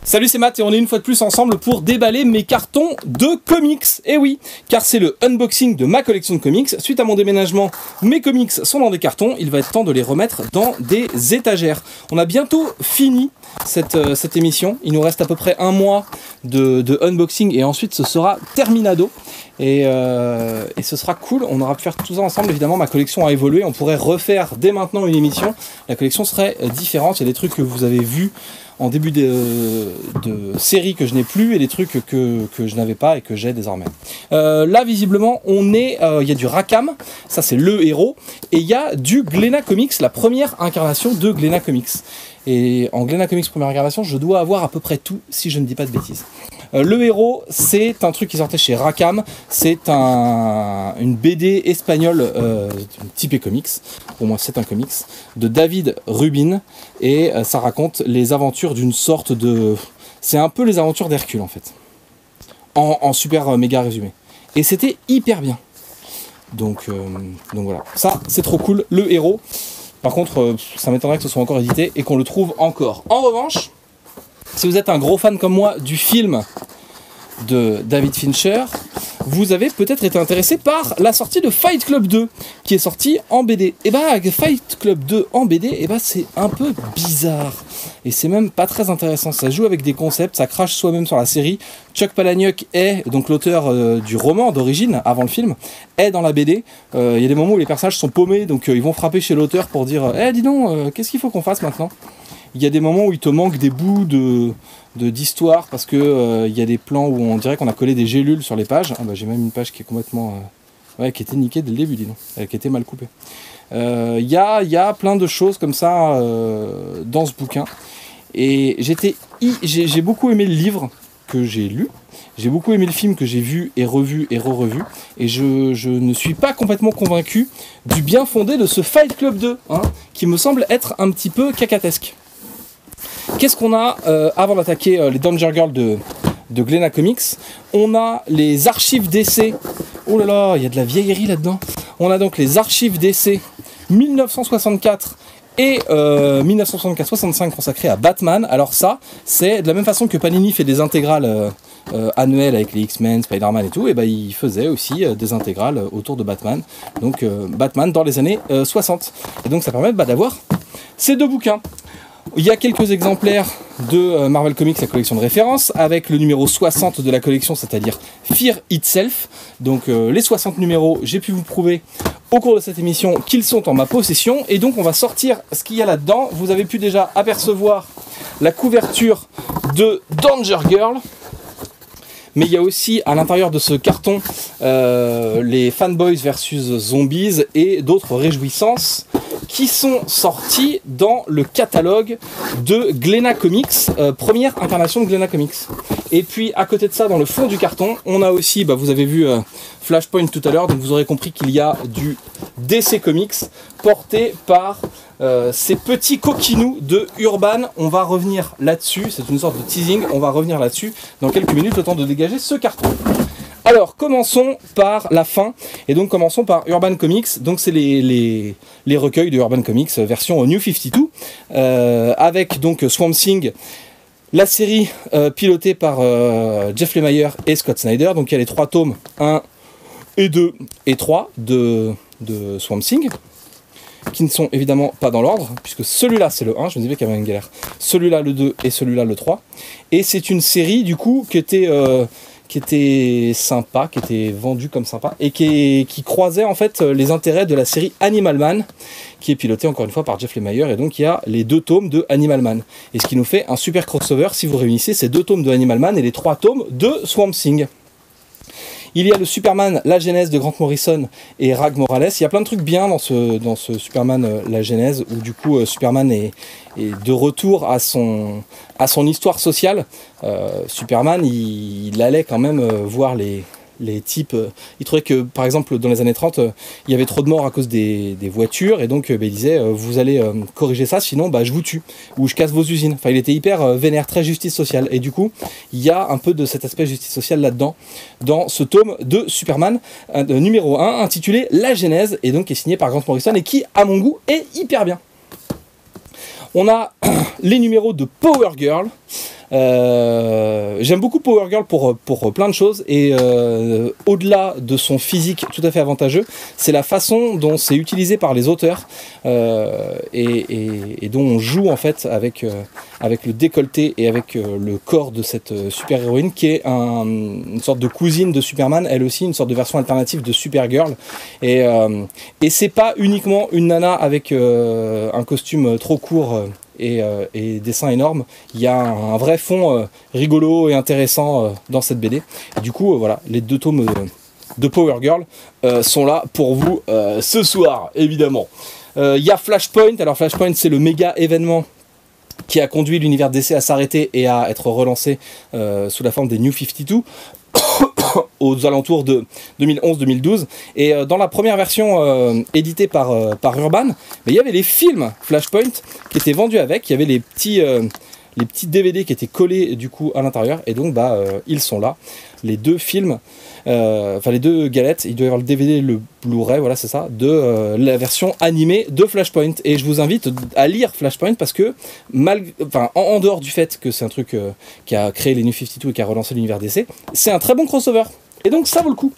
Salut, c'est Matt et on est une fois de plus ensemble pour déballer mes cartons de comics. Et oui, car c'est le unboxing de ma collection de comics. Suite à mon déménagement, mes comics sont dans des cartons. Il va être temps de les remettre dans des étagères. On a bientôt fini cette émission. Il nous reste à peu près un mois de unboxing et ensuite ce sera terminado. Et ce sera cool, on aura pu faire tout ça ensemble. Évidemment, ma collection a évolué, on pourrait refaire dès maintenant une émission. La collection serait différente, il y a des trucs que vous avez vus en début de série que je n'ai plus et des trucs que je n'avais pas et que j'ai désormais. Là, visiblement, il y a du Rackham, ça c'est le héros, et il y a du Glénat Comics, la première incarnation de Glénat Comics. Et en Glénat Comics première incarnation, je dois avoir à peu près tout, si je ne dis pas de bêtises. Le héros, c'est un truc qui sortait chez Rackham, c'est une BD espagnole typée comics, pour moi c'est un comics, de David Rubin, et ça raconte les aventures d'une sorte de... C'est un peu les aventures d'Hercule en fait, en super méga résumé. Et c'était hyper bien. Donc voilà, ça c'est trop cool, le héros. Par contre, ça m'étonnerait que ce soit encore édité et qu'on le trouve encore. En revanche, si vous êtes un gros fan comme moi du film de David Fincher, vous avez peut-être été intéressé par la sortie de Fight Club 2 qui est sortie en BD. Et bah Fight Club 2 en BD, et bah c'est un peu bizarre et c'est même pas très intéressant. Ça joue avec des concepts, ça crache soi-même sur la série. Chuck Palahniuk est donc l'auteur du roman d'origine avant le film, est dans la BD. Il y a des moments où les personnages sont paumés, donc ils vont frapper chez l'auteur pour dire dis donc, qu'est-ce qu'il faut qu'on fasse maintenant? Il y a des moments où il te manque des bouts d'histoire parce que il y a des plans où on dirait qu'on a collé des gélules sur les pages. Ah bah, j'ai même une page qui est complètement qui était niquée dès le début, dis donc, qui était mal coupée. Il y a plein de choses comme ça dans ce bouquin et j'ai beaucoup aimé le livre que j'ai lu, j'ai beaucoup aimé le film que j'ai vu et revu et re-revu, et je ne suis pas complètement convaincu du bien fondé de ce Fight Club 2 qui me semble être un petit peu cacatesque. Qu'est-ce qu'on a avant d'attaquer les Danger Girls de Glénat Comics? On a les archives d'essai. Oh là là, il y a de la vieillerie là-dedans. On a donc les archives d'essai 1964 et 1964-65 consacrés à Batman. Alors ça, c'est de la même façon que Panini fait des intégrales annuelles avec les X-Men, Spider-Man et tout, et ben il faisait aussi des intégrales autour de Batman. Donc Batman dans les années 60. Et donc ça permet d'avoir ces deux bouquins. Il y a quelques exemplaires de Marvel Comics, la collection de référence, avec le numéro 60 de la collection, c'est-à-dire Fear Itself. Donc les 60 numéros, j'ai pu vous prouver au cours de cette émission qu'ils sont en ma possession. Et donc on va sortir ce qu'il y a là-dedans. Vous avez pu déjà apercevoir la couverture de Danger Girl. Mais il y a aussi à l'intérieur de ce carton les Fanboys versus Zombies et d'autres réjouissances qui sont sortis dans le catalogue de Glénat Comics, première incarnation de Glénat Comics. Et puis à côté de ça, dans le fond du carton, on a aussi, vous avez vu Flashpoint tout à l'heure, donc vous aurez compris qu'il y a du DC Comics porté par ces petits coquinous de Urban. On va revenir là-dessus, c'est une sorte de teasing, on va revenir là-dessus dans quelques minutes, le temps de dégager ce carton. Alors, commençons par la fin, et donc commençons par Urban Comics, donc c'est les recueils de Urban Comics version New 52, avec donc Swamp Thing, la série pilotée par Jeff Lemire et Scott Snyder, donc il y a les 3 tomes 1 et 2 et 3 de Swamp Thing, qui ne sont évidemment pas dans l'ordre, puisque celui-là c'est le 1, je me disais qu'il y avait une galère, celui-là le 2 et celui-là le 3, et c'est une série du coup qui était sympa, qui était vendue comme sympa, et qui croisait en fait les intérêts de la série Animal Man, qui est pilotée encore une fois par Jeff Lemire, et donc il y a les 2 tomes de Animal Man, et ce qui nous fait un super crossover si vous réunissez ces 2 tomes de Animal Man et les 3 tomes de Swamp Thing. Il y a le Superman, la Genèse de Grant Morrison et Rag Morales. Il y a plein de trucs bien dans ce Superman, la Genèse, où du coup Superman est de retour à son histoire sociale. Superman, il allait quand même voir les les types, ils trouvaient que par exemple dans les années 30, il y avait trop de morts à cause des voitures, et donc ils disaient vous allez corriger ça, sinon je vous tue, ou je casse vos usines. Enfin, il était hyper vénère, très justice sociale, et du coup, il y a un peu de cet aspect justice sociale là-dedans, dans ce tome de Superman numéro 1, intitulé La Genèse, et donc qui est signé par Grant Morrison, et qui, à mon goût, est hyper bien. On a les numéros de Power Girl. J'aime beaucoup Power Girl pour plein de choses, et au-delà de son physique tout à fait avantageux, c'est la façon dont c'est utilisé par les auteurs, et dont on joue en fait avec le décolleté et avec le corps de cette super-héroïne, qui est une sorte de cousine de Superman, elle aussi, une sorte de version alternative de Supergirl, et c'est pas uniquement une nana avec un costume trop court et des seins énormes. Il y a un vrai fond rigolo et intéressant dans cette BD, et du coup voilà, les 2 tomes de Power Girl sont là pour vous ce soir, évidemment. Il y a Flashpoint. Alors Flashpoint, c'est le méga événement qui a conduit l'univers DC à s'arrêter et à être relancé sous la forme des New 52 aux alentours de 2011-2012, et dans la première version éditée par Urban, il y avait les films Flashpoint qui étaient vendus avec, il y avait les petits DVD qui étaient collés du coup à l'intérieur, et donc ils sont là, les 2 films, enfin les 2 galettes, il doit y avoir le DVD et le Blu-ray, voilà c'est ça, de la version animée de Flashpoint, et je vous invite à lire Flashpoint parce que en dehors du fait que c'est un truc qui a créé les New 52 et qui a relancé l'univers DC, c'est un très bon crossover, et donc ça vaut le coup.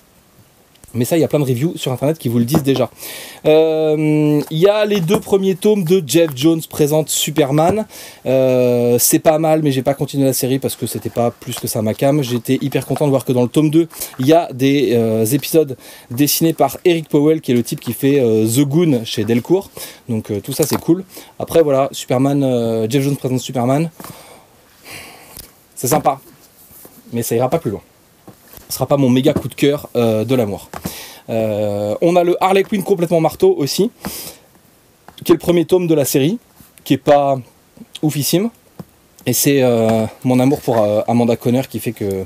Mais ça, il y a plein de reviews sur internet qui vous le disent déjà. Il y a les 2 premiers tomes de Jeff Jones présente Superman. C'est pas mal, mais j'ai pas continué la série parce que c'était pas plus que ça ma cam. J'étais hyper content de voir que dans le tome 2, il y a des épisodes dessinés par Eric Powell, qui est le type qui fait The Goon chez Delcourt. Donc tout ça, c'est cool. Après, voilà, Superman, Jeff Jones présente Superman. C'est sympa, mais ça ira pas plus loin. Ce sera pas mon méga coup de cœur de l'amour. On a le Harley Quinn complètement marteau aussi, qui est le premier tome de la série, qui est pas oufissime, et c'est mon amour pour Amanda Conner qui fait que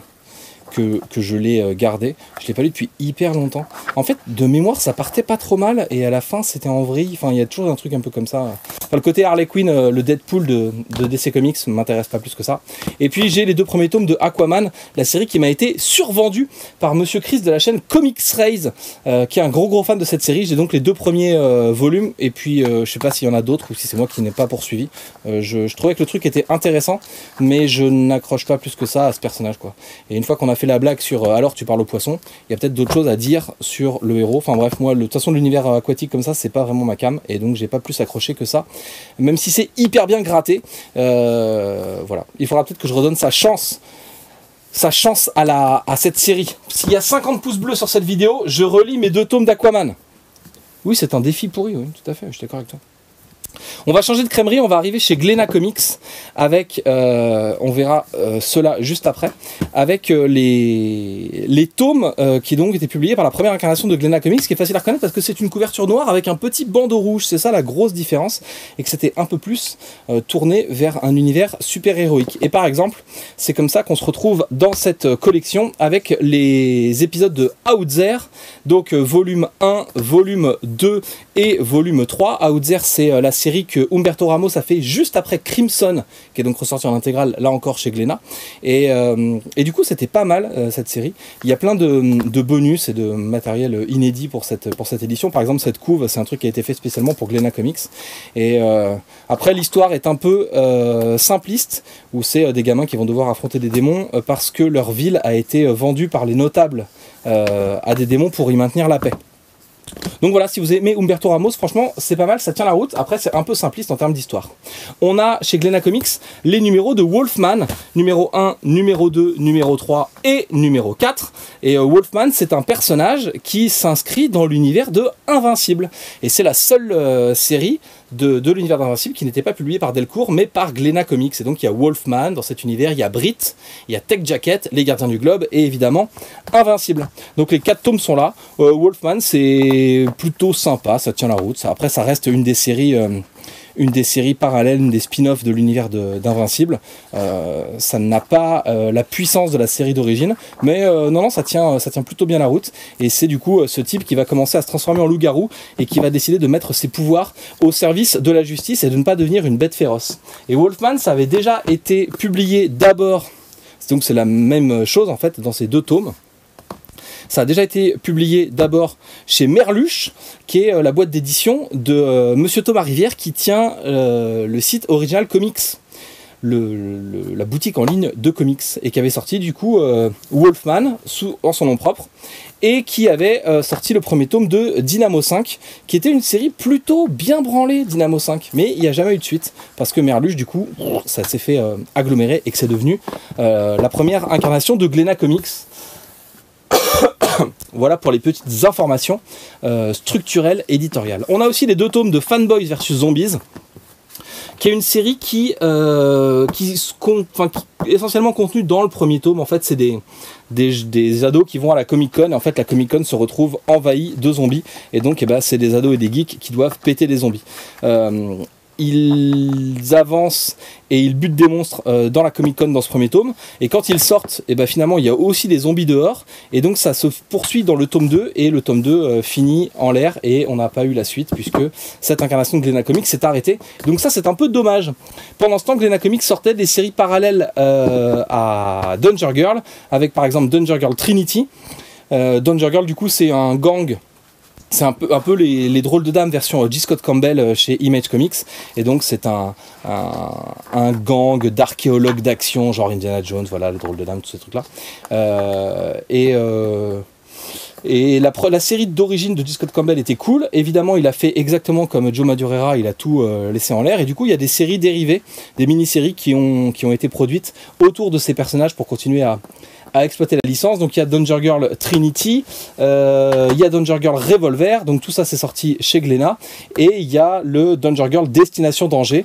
je l'ai gardé. Je l'ai pas lu depuis hyper longtemps. En fait, de mémoire, ça partait pas trop mal, et à la fin, c'était en vrille. Enfin, il y a toujours un truc un peu comme ça. Enfin, le côté Harley Quinn, le Deadpool de DC Comics m'intéresse pas plus que ça. Et puis, j'ai les 2 premiers tomes de Aquaman, la série qui m'a été survendue par Monsieur Chris de la chaîne Comics Raise, qui est un gros fan de cette série. J'ai donc les 2 premiers volumes, et puis je sais pas s'il y en a d'autres ou si c'est moi qui n'ai pas poursuivi. Je trouvais que le truc était intéressant, mais je n'accroche pas plus que ça à ce personnage, quoi. Et une fois qu'on a fait la blague sur alors tu parles au poisson, il y a peut-être d'autres choses à dire sur le héros. Enfin bref, moi de toute façon l'univers aquatique comme ça, c'est pas vraiment ma cam, et donc j'ai pas plus accroché que ça, même si c'est hyper bien gratté. Voilà, il faudra peut-être que je redonne sa chance à cette série. S'il y a 50 pouces bleus sur cette vidéo, je relis mes 2 tomes d'Aquaman. Oui, c'est un défi pourri, oui, tout à fait, je suis d'accord avec toi. On va changer de crèmerie, on va arriver chez Glénat Comics avec, on verra cela juste après, avec les tomes qui donc étaient publiés par la première incarnation de Glénat Comics, qui est facile à reconnaître parce que c'est une couverture noire avec un petit bandeau rouge, c'est ça la grosse différence, et que c'était un peu plus tourné vers un univers super héroïque. Et par exemple, c'est comme ça qu'on se retrouve dans cette collection avec les épisodes de Outzer, donc volume 1, volume 2 et volume 3. Outzer, c'est la série que Humberto Ramos a fait juste après Crimson, qui est donc ressorti en intégrale là encore chez Glénat, et du coup c'était pas mal cette série. Il y a plein de bonus et de matériel inédit pour cette édition. Par exemple, cette couve, c'est un truc qui a été fait spécialement pour Glénat Comics, et après l'histoire est un peu simpliste, où c'est des gamins qui vont devoir affronter des démons parce que leur ville a été vendue par les notables à des démons pour y maintenir la paix. Donc voilà, si vous aimez Humberto Ramos, franchement c'est pas mal, ça tient la route. Après c'est un peu simpliste en termes d'histoire. On a chez Glénat Comics les numéros de Wolfman, numéro 1, numéro 2, numéro 3 et numéro 4. Et Wolfman, c'est un personnage qui s'inscrit dans l'univers de Invincible, et c'est la seule série de l'univers d'Invincible qui n'était pas publié par Delcourt mais par Glénat Comics. Et donc il y a Wolfman dans cet univers, il y a Brit, il y a Tech Jacket, les Gardiens du Globe et évidemment Invincible. Donc les 4 tomes sont là. Wolfman, c'est est plutôt sympa, ça tient la route. Après, ça reste une des séries parallèles, une des spin-offs de l'univers d'Invincible. Ça n'a pas la puissance de la série d'origine, mais non, ça tient plutôt bien la route. Et c'est du coup ce type qui va commencer à se transformer en loup-garou et qui va décider de mettre ses pouvoirs au service de la justice et de ne pas devenir une bête féroce. Et Wolfman, ça avait déjà été publié d'abord, donc c'est la même chose en fait dans ces 2 tomes. Ça a déjà été publié d'abord chez Merluche, qui est la boîte d'édition de Monsieur Thomas Rivière, qui tient le site Original Comics, la boutique en ligne de comics, et qui avait sorti du coup Wolfman en son nom propre, et qui avait sorti le premier tome de Dynamo 5, qui était une série plutôt bien branlée, Dynamo 5, mais il n'y a jamais eu de suite, parce que Merluche, du coup, ça s'est fait agglomérer, et que c'est devenu la première incarnation de Glénat Comics. Voilà pour les petites informations structurelles éditoriales. On a aussi les 2 tomes de Fanboys vs Zombies, qui est une série qui est essentiellement contenue dans le premier tome. En fait, c'est des ados qui vont à la Comic-Con. En fait, la Comic-Con se retrouve envahie de zombies. Et donc, c'est des ados et des geeks qui doivent péter des zombies. Ils avancent et ils butent des monstres dans la Comic-Con dans ce premier tome, et quand ils sortent, finalement il y a aussi des zombies dehors, et donc ça se poursuit dans le tome 2, et le tome 2 finit en l'air, et on n'a pas eu la suite puisque cette incarnation de Glénat Comics s'est arrêtée. Donc ça, c'est un peu dommage. Pendant ce temps, Glénat Comics sortait des séries parallèles à Danger Girl, avec par exemple Danger Girl Trinity. Danger Girl, du coup, c'est un gang. C'est un peu les drôles de dames version J. Scott Campbell chez Image Comics. Et donc c'est un gang d'archéologues d'action, genre Indiana Jones, voilà, les drôles de dames, tous ces trucs-là. Et la série d'origine de J. Scott Campbell était cool. Évidemment, il a fait exactement comme Joe Madureira, il a tout laissé en l'air. Et du coup, il y a des séries dérivées, des mini-séries qui ont été produites autour de ces personnages pour continuer à exploiter la licence. Donc il y a Danger Girl Trinity, il y a Danger Girl Revolver, donc tout ça c'est sorti chez Glénat, et il y a le Danger Girl Destination Danger.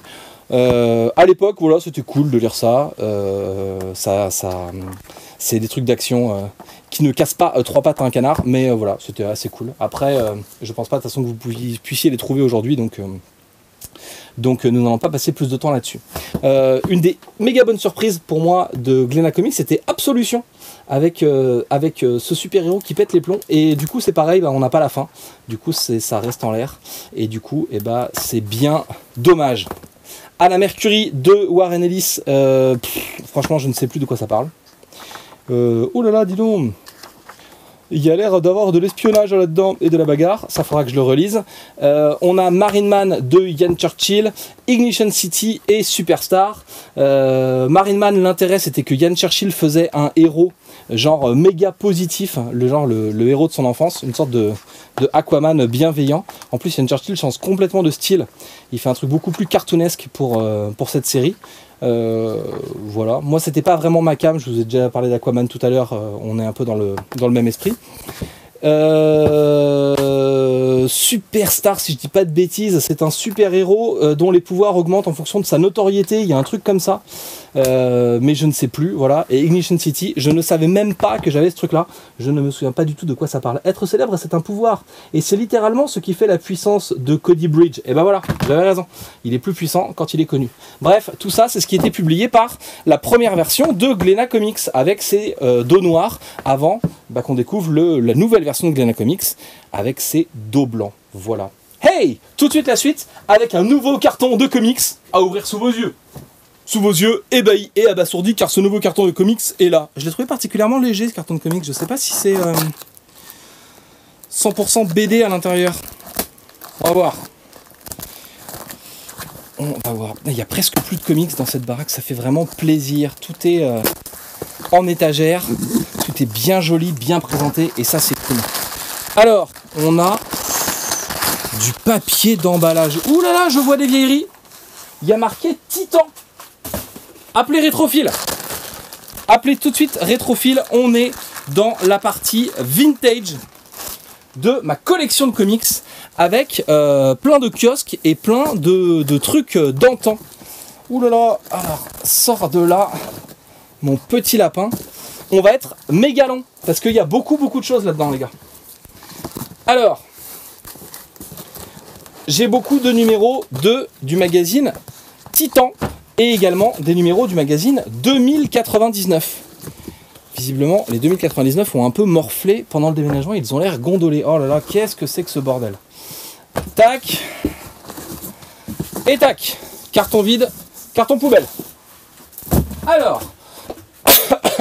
À l'époque, voilà, c'était cool de lire ça. C'est des trucs d'action qui ne cassent pas 3 pattes à un canard, mais voilà, c'était assez cool. Après, je pense pas de toute façon que vous puissiez les trouver aujourd'hui, donc nous n'allons pas passer plus de temps là-dessus. Une des méga bonnes surprises pour moi de Glénat Comics, c'était Absolution, avec ce super-héros qui pète les plombs. Et du coup, c'est pareil, on n'a pas la fin. Du coup, ça reste en l'air. Et du coup, c'est bien dommage. Anna Mercury de Warren Ellis, franchement, je ne sais plus de quoi ça parle. Oh là là, dis donc! Il y a l'air d'avoir de l'espionnage là-dedans et de la bagarre, ça faudra que je le relise. On a Marine Man de Ian Churchill, Ignition City et Superstar. Marine Man, l'intérêt c'était que Ian Churchill faisait un héros genre méga positif, le héros de son enfance, une sorte de Aquaman bienveillant. En plus, Ian Churchill change complètement de style, il fait un truc beaucoup plus cartoonesque pour cette série. Voilà, moi c'était pas vraiment ma cam, je vous ai déjà parlé d'Aquaman tout à l'heure, on est un peu dans le même esprit. Superstar, si je dis pas de bêtises, c'est un super héros dont les pouvoirs augmentent en fonction de sa notoriété, il y a un truc comme ça, mais je ne sais plus, voilà. Et Ignition City, je ne savais même pas que j'avais ce truc là, je ne me souviens pas du tout de quoi ça parle. Être célèbre, c'est un pouvoir, et c'est littéralement ce qui fait la puissance de Cody Bridge. Et ben voilà, j'avais raison, il est plus puissant quand il est connu. Bref, tout ça c'est ce qui était publié par la première version de Glénat Comics, avec ses dos noirs, avant qu'on découvre la nouvelle version de Glénat Comics avec ses dos blancs. Voilà. Hey! Tout de suite la suite avec un nouveau carton de comics à ouvrir sous vos yeux. Sous vos yeux, ébahis et abasourdis, car ce nouveau carton de comics est là. Je l'ai trouvé particulièrement léger, ce carton de comics. Je sais pas si c'est 100% BD à l'intérieur. On va voir. On va voir. Il y a presque plus de comics dans cette baraque, ça fait vraiment plaisir. Tout est en étagère, tout est bien joli, bien présenté, et ça c'est cool. Alors, on a du papier d'emballage. Ouh là là, je vois des vieilleries. Il y a marqué Titan. Appelez Rétrophile. Appelez tout de suite Rétrophile. On est dans la partie vintage de ma collection de comics, avec plein de kiosques et plein de trucs d'antan. Ouh là là, alors, sors de là, mon petit lapin. On va être méga long, parce qu'il y a beaucoup de choses là-dedans, les gars. Alors, j'ai beaucoup de numéros du magazine Titan et également des numéros du magazine 2099. Visiblement, les 2099 ont un peu morflé pendant le déménagement, ils ont l'air gondolés. Oh là là, qu'est-ce que c'est que ce bordel? Tac. Et tac. Carton vide, carton poubelle. Alors,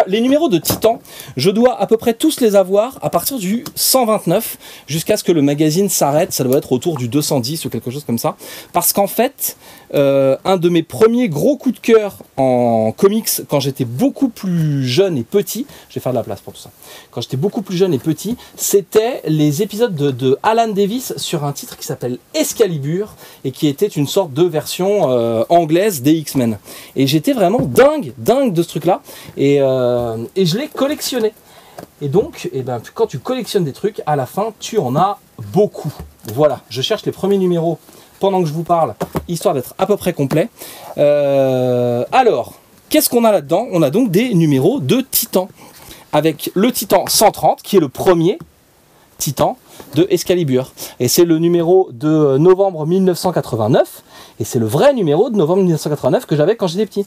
les numéros de Titan, je dois à peu près tous les avoir à partir du 129 jusqu'à ce que le magazine s'arrête. Ça doit être autour du 210 ou quelque chose comme ça. Parce qu'en fait, un de mes premiers gros coups de cœur en comics quand j'étais beaucoup plus jeune et petit, je vais faire de la place pour tout ça, quand j'étais beaucoup plus jeune et petit, c'était les épisodes de Alan Davis sur un titre qui s'appelle Excalibur et qui était une sorte de version anglaise des X-Men. Et j'étais vraiment dingue de ce truc-là et je l'ai collectionné. Et donc, quand tu collectionnes des trucs, à la fin, tu en as beaucoup. Voilà, je cherche les premiers numéros pendant que je vous parle, histoire d'être à peu près complet. Alors, qu'est-ce qu'on a là-dedans? On a donc des numéros de Titan, avec le Titan 130, qui est le premier Titan de Excalibur. Et c'est le numéro de novembre 1989, et c'est le vrai numéro de novembre 1989 que j'avais quand j'étais petit.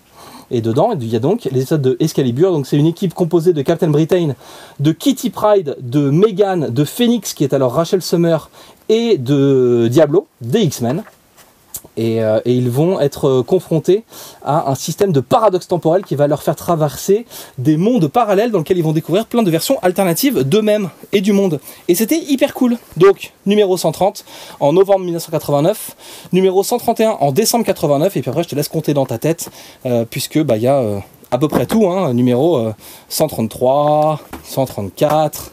Et dedans, il y a donc les épisodes de Excalibur. Donc c'est une équipe composée de Captain Britain, de Kitty Pryde, de Megan, de Phoenix, qui est alors Rachel Summer, et de Diablo, des X-Men. Et ils vont être confrontés à un système de paradoxe temporel qui va leur faire traverser des mondes parallèles dans lesquels ils vont découvrir plein de versions alternatives d'eux-mêmes et du monde. Et c'était hyper cool. Donc, numéro 130 en novembre 1989, numéro 131 en décembre 89, et puis après je te laisse compter dans ta tête, puisque y a à peu près tout, hein, numéro 133, 134,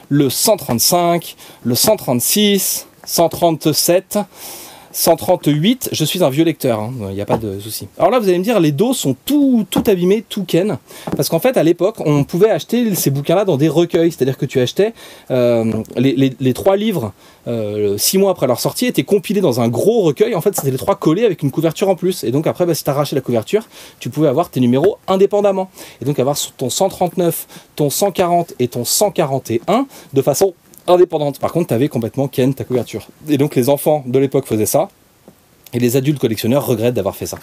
le 135, le 136, 137... 138, je suis un vieux lecteur, hein, il n'y a pas de souci. Alors là, vous allez me dire, les dos sont tout abîmés, tout ken, parce qu'en fait, à l'époque, on pouvait acheter ces bouquins-là dans des recueils, c'est-à-dire que tu achetais les 3 livres, 6 mois après leur sortie, étaient compilés dans un gros recueil. En fait, c'était les 3 collés avec une couverture en plus. Et donc après, si tu arrachais la couverture, tu pouvais avoir tes numéros indépendamment. Et donc avoir ton 139, ton 140 et ton 141 de façon indépendante. Par contre, tu avais complètement ken ta couverture. Et donc les enfants de l'époque faisaient ça, et les adultes collectionneurs regrettent d'avoir fait ça.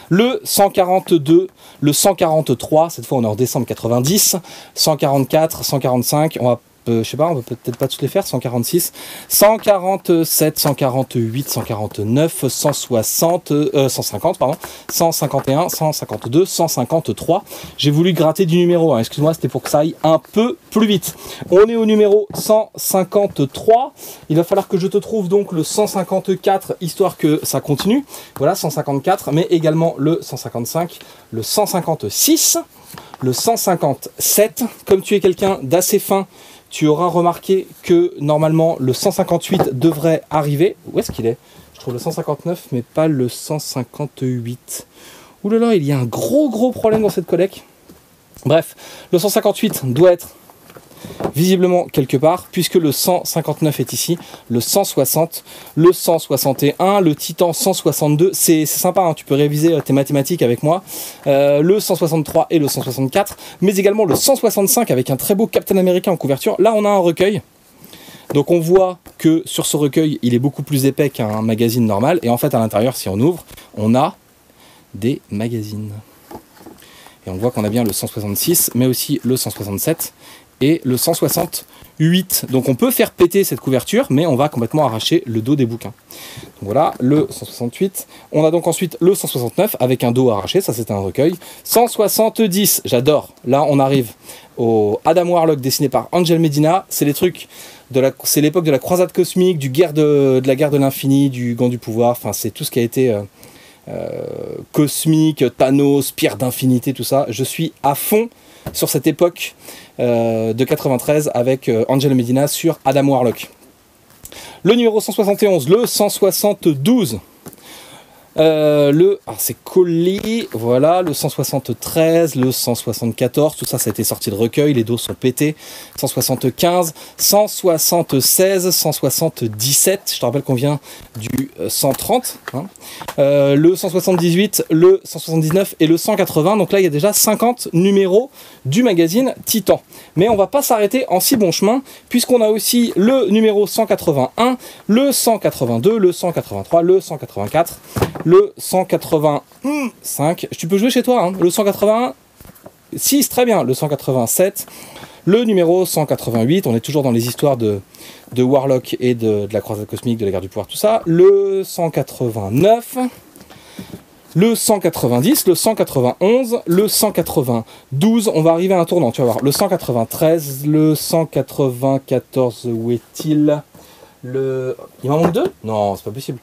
Le 142, le 143, cette fois on est en décembre 90, 144, 145, on va je sais pas, on va peut-être pas tous les faire, 146, 147, 148, 149, 160, 150, pardon, 151, 152, 153. J'ai voulu gratter du numéro, hein, excuse-moi, c'était pour que ça aille un peu plus vite. On est au numéro 153, il va falloir que je te trouve donc le 154, histoire que ça continue. Voilà, 154, mais également le 155, le 156, le 157. Comme tu es quelqu'un d'assez fin, tu auras remarqué que normalement le 158 devrait arriver. Où est-ce qu'il est? Je trouve le 159 mais pas le 158. Ouh là là, il y a un gros problème dans cette collecte. Bref, le 158 doit être visiblement quelque part, puisque le 159 est ici, le 160, le 161, le Titan 162, c'est sympa, hein, tu peux réviser tes mathématiques avec moi, le 163 et le 164, mais également le 165 avec un très beau Captain America en couverture. Là on a un recueil, donc on voit que sur ce recueil il est beaucoup plus épais qu'un magazine normal, et en fait à l'intérieur, si on ouvre, on a des magazines. Et on voit qu'on a bien le 166, mais aussi le 167, et le 168. Donc on peut faire péter cette couverture, mais on va complètement arracher le dos des bouquins. Donc voilà, le 168. On a donc ensuite le 169 avec un dos arraché, ça c'était un recueil. 170, j'adore. Là on arrive au Adam Warlock dessiné par Angel Medina. C'est les trucs c'est l'époque de la croisade cosmique, de la guerre de l'infini, du gant du pouvoir. Enfin c'est tout ce qui a été cosmique, Thanos, pierre d'infinité, tout ça. Je suis à fond sur cette époque de 93 avec Angel Medina sur Adam Warlock. Le numéro 171, le 172. c'est collé, voilà, le 173, le 174, tout ça, ça a été sorti de recueil, les dos sont pétés, 175, 176, 177, je te rappelle qu'on vient du 130, hein. Le 178, le 179 et le 180, donc là il y a déjà 50 numéros du magazine Titan. Mais on va pas s'arrêter en si bon chemin, puisqu'on a aussi le numéro 181, le 182, le 183, le 184, le 185, tu peux jouer chez toi, hein, le 181, 6, très bien, le 187, le numéro 188, on est toujours dans les histoires de Warlock et de la croisade cosmique, de la guerre du pouvoir, tout ça, le 189, le 190, le 191, le 192, on va arriver à un tournant, tu vas voir, le 193, le 194, où est-il? Il m'en manque 2? Non, c'est pas possible.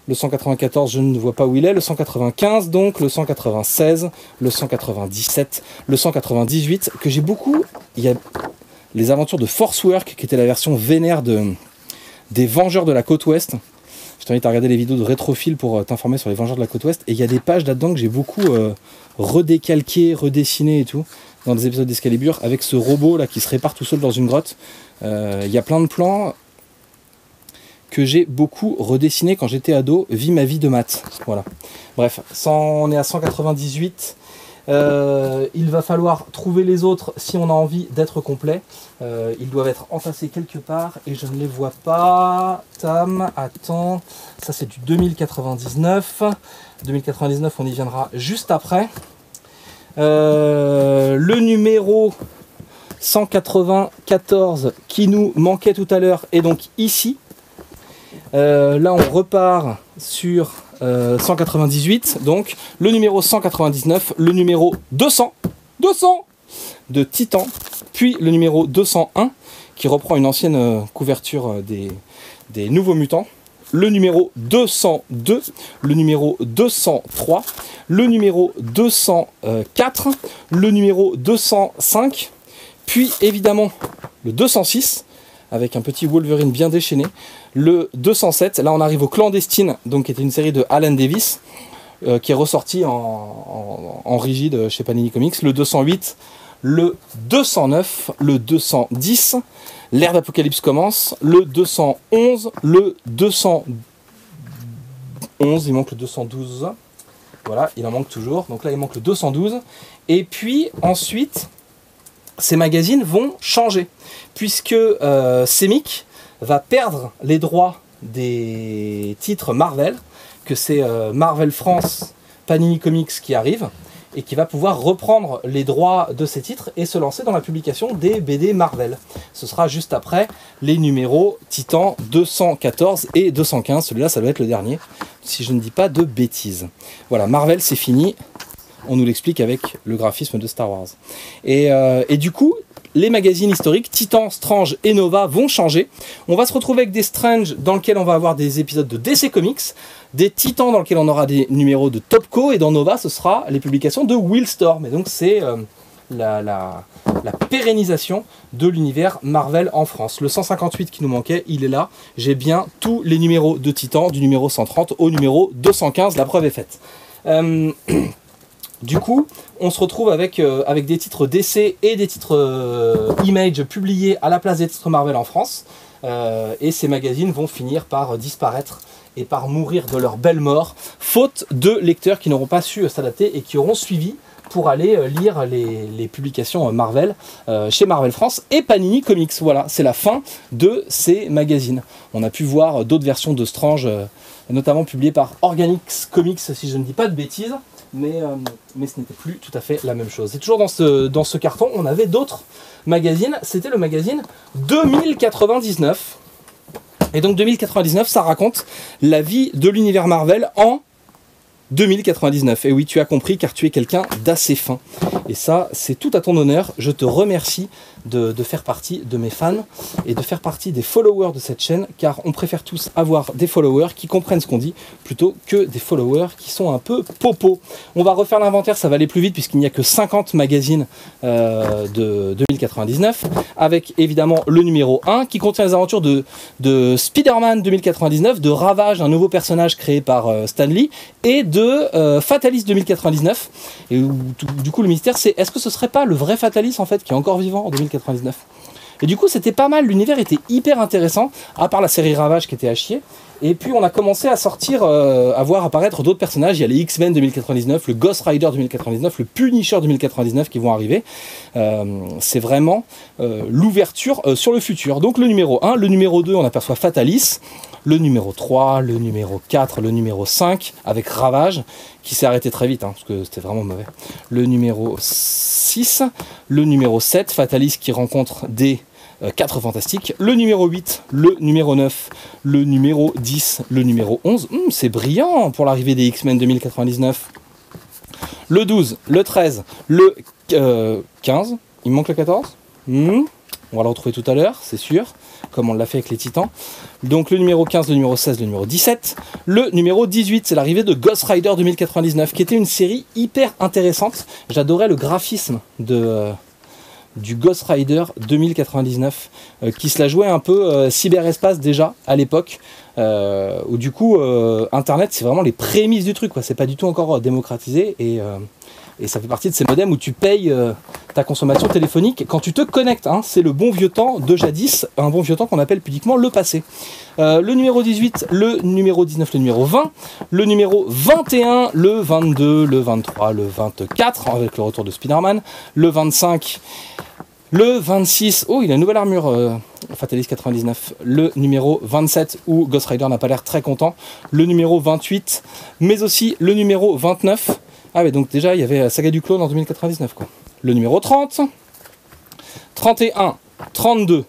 Le 194, je ne vois pas où il est. Le 195, donc, le 196, le 197, le 198, que j'ai beaucoup. Il y a les aventures de Forcework, qui était la version vénère des Vengeurs de la Côte Ouest. Je t'invite à regarder les vidéos de Rétrophile pour t'informer sur les Vengeurs de la Côte Ouest. Et il y a des pages là-dedans que j'ai beaucoup redécalquées, redessinées et tout, dans des épisodes d'Excalibur, avec ce robot là qui se répare tout seul dans une grotte. Il y a plein de plans que j'ai beaucoup redessiné quand j'étais ado, vie ma vie de maths. Voilà. Bref, on est à 198. Il va falloir trouver les autres si on a envie d'être complet. Ils doivent être entassés quelque part et je ne les vois pas. Tam, attends, ça c'est du 2099. 2099, on y viendra juste après. Le numéro 194 qui nous manquait tout à l'heure est donc ici. Là on repart sur 198, donc le numéro 199, le numéro 200 de Titan, puis le numéro 201 qui reprend une ancienne couverture des Nouveaux Mutants, le numéro 202, le numéro 203, le numéro 204, le numéro 205, puis évidemment le 206 avec un petit Wolverine bien déchaîné, le 207, là on arrive au Clandestine, donc qui était une série de Alan Davis, qui est ressorti en rigide chez Panini Comics, le 208, le 209, le 210, l'ère d'Apocalypse commence, le 211, le 211, il manque le 212, voilà, il en manque toujours, donc là il manque le 212, et puis ensuite, ces magazines vont changer, puisque Semic va perdre les droits des titres Marvel, que c'est Marvel France, Panini Comics qui arrive, et qui va pouvoir reprendre les droits de ces titres et se lancer dans la publication des BD Marvel. Ce sera juste après les numéros Titan 214 et 215, celui-là ça doit être le dernier, si je ne dis pas de bêtises. Voilà, Marvel c'est fini, on nous l'explique avec le graphisme de Star Wars. Et du coup, les magazines historiques, Titan, Strange et Nova vont changer. On va se retrouver avec des Strange dans lesquels on va avoir des épisodes de DC Comics, des Titans dans lesquels on aura des numéros de Topco, et dans Nova ce sera les publications de Wildstorm. Et donc c'est la pérennisation de l'univers Marvel en France. Le 158 qui nous manquait, il est là. J'ai bien tous les numéros de Titan, du numéro 130 au numéro 215, la preuve est faite. Du coup, on se retrouve avec des titres DC et des titres Image publiés à la place des titres Marvel en France. Et ces magazines vont finir par disparaître et par mourir de leur belle mort, faute de lecteurs qui n'auront pas su s'adapter et qui auront suivi pour aller lire les publications Marvel chez Marvel France et Panini Comics. Voilà, c'est la fin de ces magazines. On a pu voir d'autres versions de Strange, notamment publiées par Organix Comics, si je ne dis pas de bêtises. Mais ce n'était plus tout à fait la même chose. Et toujours dans ce carton, on avait d'autres magazines. C'était le magazine 2099. Et donc 2099, ça raconte la vie de l'univers Marvel en 2099. Et oui, tu as compris car tu es quelqu'un d'assez fin. Et ça, c'est tout à ton honneur. Je te remercie de faire partie de mes fans et de faire partie des followers de cette chaîne, car on préfère tous avoir des followers qui comprennent ce qu'on dit plutôt que des followers qui sont un peu popo. On va refaire l'inventaire, ça va aller plus vite puisqu'il n'y a que 50 magazines de 2099, avec évidemment le numéro 1 qui contient les aventures de Spider-Man 2099, de Ravage, un nouveau personnage créé par Stan Lee, et de Fatalis 2099. Et du coup le mystère c'est, est-ce que ce serait pas le vrai Fatalis en fait qui est encore vivant en 2099? Et du coup c'était pas mal, l'univers était hyper intéressant, à part la série Ravage qui était à chier. Et puis on a commencé à sortir, à voir apparaître d'autres personnages. Il y a les X-Men 2099, le Ghost Rider 2099, le Punisher 2099 qui vont arriver. C'est vraiment l'ouverture sur le futur. Donc le numéro 1, le numéro 2 on aperçoit Fatalis, le numéro 3, le numéro 4, le numéro 5 avec Ravage qui s'est arrêté très vite parce que c'était vraiment mauvais. Le numéro 6, le numéro 7, Fatalis qui rencontre des 4 fantastiques, le numéro 8, le numéro 9, le numéro 10, le numéro 11, c'est brillant pour l'arrivée des X-Men 2099, le 12, le 13, le 15, il me manque le 14, on va le retrouver tout à l'heure, c'est sûr, comme on l'a fait avec les Titans, donc le numéro 15, le numéro 16, le numéro 17, le numéro 18, c'est l'arrivée de Ghost Rider 2099, qui était une série hyper intéressante, j'adorais le graphisme du Ghost Rider 2099 qui se la jouait un peu cyberespace déjà à l'époque où du coup internet c'est vraiment les prémices du truc quoi, c'est pas du tout encore démocratisé et ça fait partie de ces modems où tu payes ta consommation téléphonique quand tu te connectes, c'est le bon vieux temps de jadis, un bon vieux temps qu'on appelle pudiquement le passé. Le numéro 18, le numéro 19, le numéro 20, le numéro 21, le 22, le 23, le 24 avec le retour de Spider-Man, le 25, le 26, oh il a une nouvelle armure Fatalis 99, le numéro 27 où Ghost Rider n'a pas l'air très content, le numéro 28, mais aussi le numéro 29, ah mais donc déjà il y avait la saga du clone en 2099 quoi. Le numéro 30, 31, 32,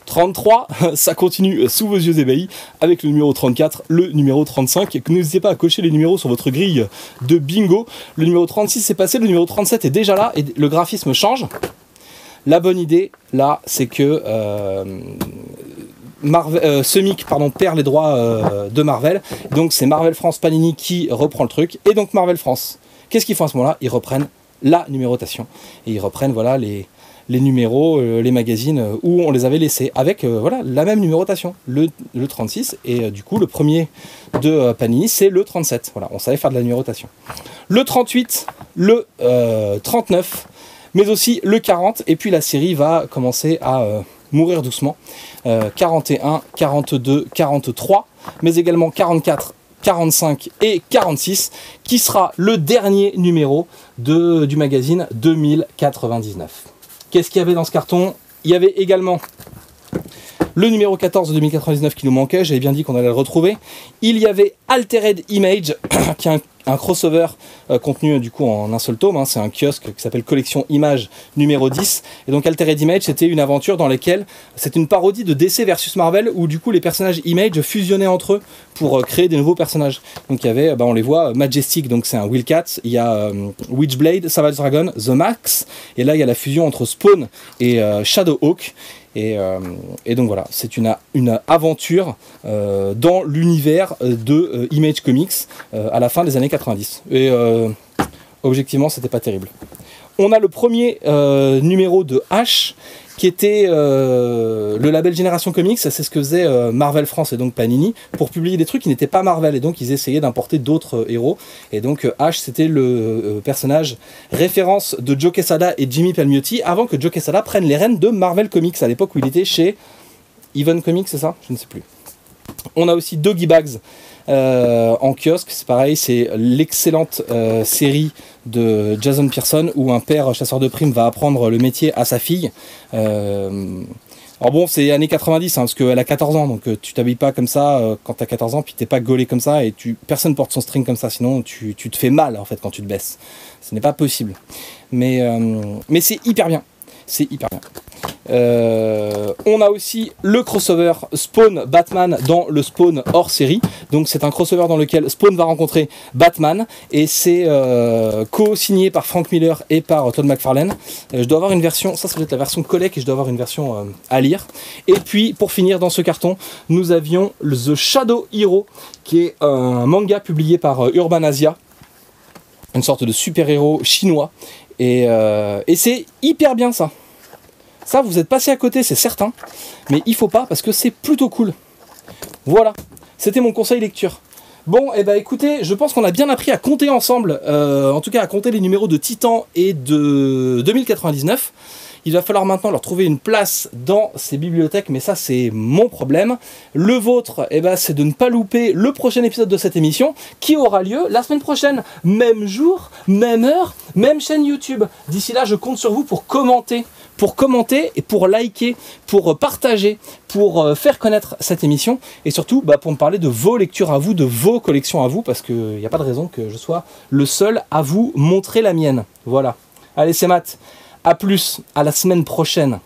33, ça continue sous vos yeux ébahis avec le numéro 34, le numéro 35, et n'hésitez pas à cocher les numéros sur votre grille de bingo. Le numéro 36 c'est passé, le numéro 37 est déjà là et le graphisme change. La bonne idée là c'est que Semic perd les droits de Marvel, donc c'est Marvel France Panini qui reprend le truc, et donc Marvel France, qu'est-ce qu'ils font à ce moment-là? Ils reprennent la numérotation, et ils reprennent voilà les numéros, les magazines où on les avait laissés, avec voilà la même numérotation, le 36, et du coup le premier de Panini c'est le 37, voilà, on savait faire de la numérotation. Le 38, le 39, mais aussi le 40, et puis la série va commencer à mourir doucement. 41, 42, 43, mais également 44, 45 et 46, qui sera le dernier numéro du magazine 2099. Qu'est-ce qu'il y avait dans ce carton? Il y avait également le numéro 14 de 2099 qui nous manquait, j'avais bien dit qu'on allait le retrouver. Il y avait Altered Image, qui est un crossover contenu du coup en un seul tome, c'est un kiosque qui s'appelle Collection Images numéro 10, et donc Altered Image c'était une aventure dans laquelle c'était une parodie de DC versus Marvel, où du coup les personnages Image fusionnaient entre eux pour créer des nouveaux personnages. Donc il y avait, on les voit, Majestic, donc c'est un Wildcat, il y a Witchblade, Savage Dragon, The Max, et là il y a la fusion entre Spawn et Shadowhawk. Et donc voilà, c'est une aventure dans l'univers de Image Comics à la fin des années 90. Et objectivement, c'était pas terrible. On a le premier numéro de H, qui était le label Génération Comics, c'est ce que faisait Marvel France et donc Panini, pour publier des trucs qui n'étaient pas Marvel, et donc ils essayaient d'importer d'autres héros, et donc H c'était le personnage référence de Joe Quesada et Jimmy Palmiotti, avant que Joe Quesada prenne les rênes de Marvel Comics, à l'époque où il était chez Even Comics, c'est ça? Je ne sais plus. On a aussi Doggy Bags en kiosque, c'est pareil, c'est l'excellente série de Jason Pearson où un père chasseur de primes va apprendre le métier à sa fille. Alors bon, c'est années 90 parce qu'elle a 14 ans, donc tu t'habilles pas comme ça quand t'as 14 ans, puis t'es pas gaulé comme ça, et personne porte son string comme ça, sinon tu te fais mal en fait quand tu te baisses. Ce n'est pas possible. Mais c'est hyper bien. C'est hyper bien. On a aussi le crossover Spawn Batman dans le Spawn hors série. Donc c'est un crossover dans lequel Spawn va rencontrer Batman et c'est co-signé par Frank Miller et par Todd McFarlane. Je dois avoir une version, ça doit être la version collect et je dois avoir une version à lire. Et puis pour finir dans ce carton, nous avions The Shadow Hero qui est un manga publié par Urban Asia, une sorte de super-héros chinois. Et c'est hyper bien ça. Ça, vous êtes passé à côté, c'est certain. Mais il faut pas parce que c'est plutôt cool. Voilà, c'était mon conseil lecture. Bon, et bah écoutez, je pense qu'on a bien appris à compter ensemble. En tout cas, à compter les numéros de Titan et de 2099. Il va falloir maintenant leur trouver une place dans ces bibliothèques, mais ça c'est mon problème. Le vôtre, eh ben, c'est de ne pas louper le prochain épisode de cette émission, qui aura lieu la semaine prochaine. Même jour, même heure, même chaîne YouTube. D'ici là, je compte sur vous pour commenter et pour liker, pour partager, pour faire connaître cette émission, et surtout pour me parler de vos lectures à vous, de vos collections à vous, parce qu'il n'y a pas de raison que je sois le seul à vous montrer la mienne. Voilà. Allez, c'est Matt. A plus, à la semaine prochaine.